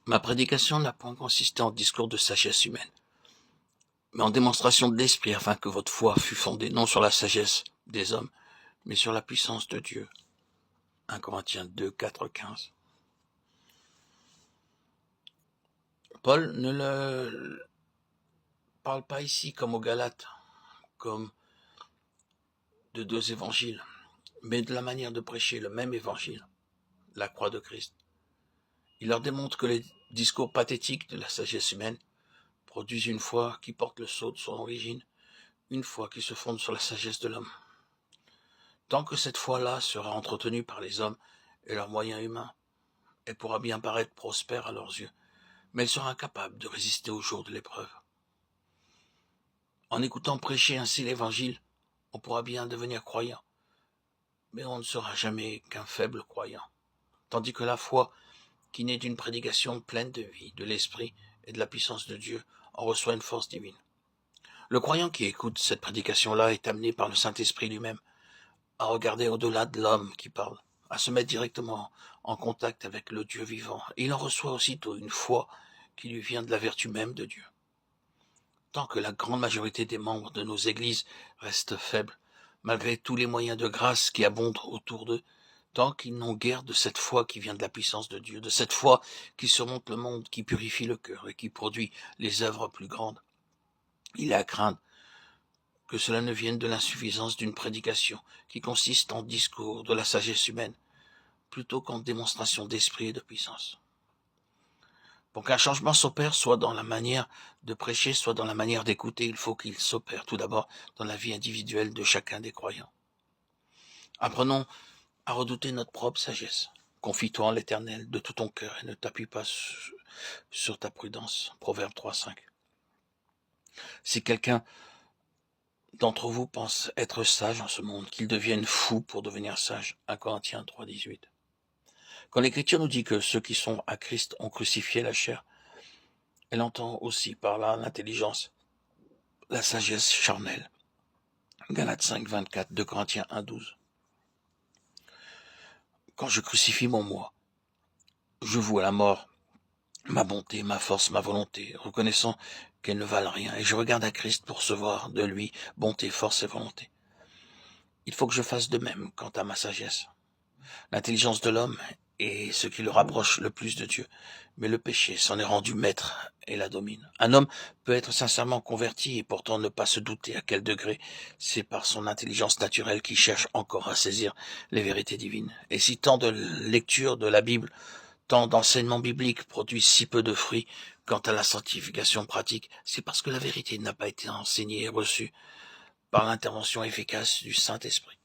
Ma prédication n'a point consisté en discours de sagesse humaine, mais en démonstration de l'esprit, afin que votre foi fût fondée non sur la sagesse des hommes, mais sur la puissance de Dieu. 1 Corinthiens 2, 4, 15. Paul ne le parle pas ici comme aux Galates, comme de deux évangiles, mais de la manière de prêcher le même évangile, la croix de Christ. Il leur démontre que les discours pathétiques de la sagesse humaine produisent une foi qui porte le sceau de son origine, une foi qui se fonde sur la sagesse de l'homme. Tant que cette foi-là sera entretenue par les hommes et leurs moyens humains, elle pourra bien paraître prospère à leurs yeux, mais elle sera incapable de résister au jour de l'épreuve. En écoutant prêcher ainsi l'Évangile, on pourra bien devenir croyant, mais on ne sera jamais qu'un faible croyant, tandis que la foi, qui naît d'une prédication pleine de vie, de l'Esprit et de la puissance de Dieu, en reçoit une force divine. Le croyant qui écoute cette prédication-là est amené par le Saint-Esprit lui-même à regarder au-delà de l'homme qui parle, à se mettre directement en contact avec le Dieu vivant. Et il en reçoit aussitôt une foi qui lui vient de la vertu même de Dieu. Tant que la grande majorité des membres de nos églises restent faibles, malgré tous les moyens de grâce qui abondent autour d'eux, tant qu'ils n'ont guère de cette foi qui vient de la puissance de Dieu, de cette foi qui surmonte le monde, qui purifie le cœur et qui produit les œuvres plus grandes, il est à craindre que cela ne vienne de l'insuffisance d'une prédication qui consiste en discours de la sagesse humaine, plutôt qu'en démonstration d'esprit et de puissance. Pour qu'un changement s'opère, soit dans la manière de prêcher, soit dans la manière d'écouter, il faut qu'il s'opère tout d'abord dans la vie individuelle de chacun des croyants. Apprenons à redouter notre propre sagesse. Confie-toi en l'Éternel de tout ton cœur et ne t'appuie pas sur ta prudence. Proverbe 3, 5. Si quelqu'un d'entre vous pense être sage en ce monde, qu'il devienne fou pour devenir sage. 1 Corinthiens 3, 18. Quand l'Écriture nous dit que ceux qui sont à Christ ont crucifié la chair, elle entend aussi par là l'intelligence, la sagesse charnelle. Galates 5, 24, 2 Corinthiens 1, 12. Quand je crucifie mon moi, je voue à la mort ma bonté, ma force, ma volonté, reconnaissant qu'elles ne valent rien, et je regarde à Christ pour recevoir de lui bonté, force et volonté. Il faut que je fasse de même quant à ma sagesse. L'intelligence de l'homme est ce qui le rapproche le plus de Dieu, mais le péché s'en est rendu maître et la domine. Un homme peut être sincèrement converti et pourtant ne pas se douter à quel degré c'est par son intelligence naturelle qu'il cherche encore à saisir les vérités divines. Et si tant de lecture de la Bible, tant d'enseignements bibliques produisent si peu de fruits quant à la sanctification pratique, c'est parce que la vérité n'a pas été enseignée et reçue par l'intervention efficace du Saint-Esprit.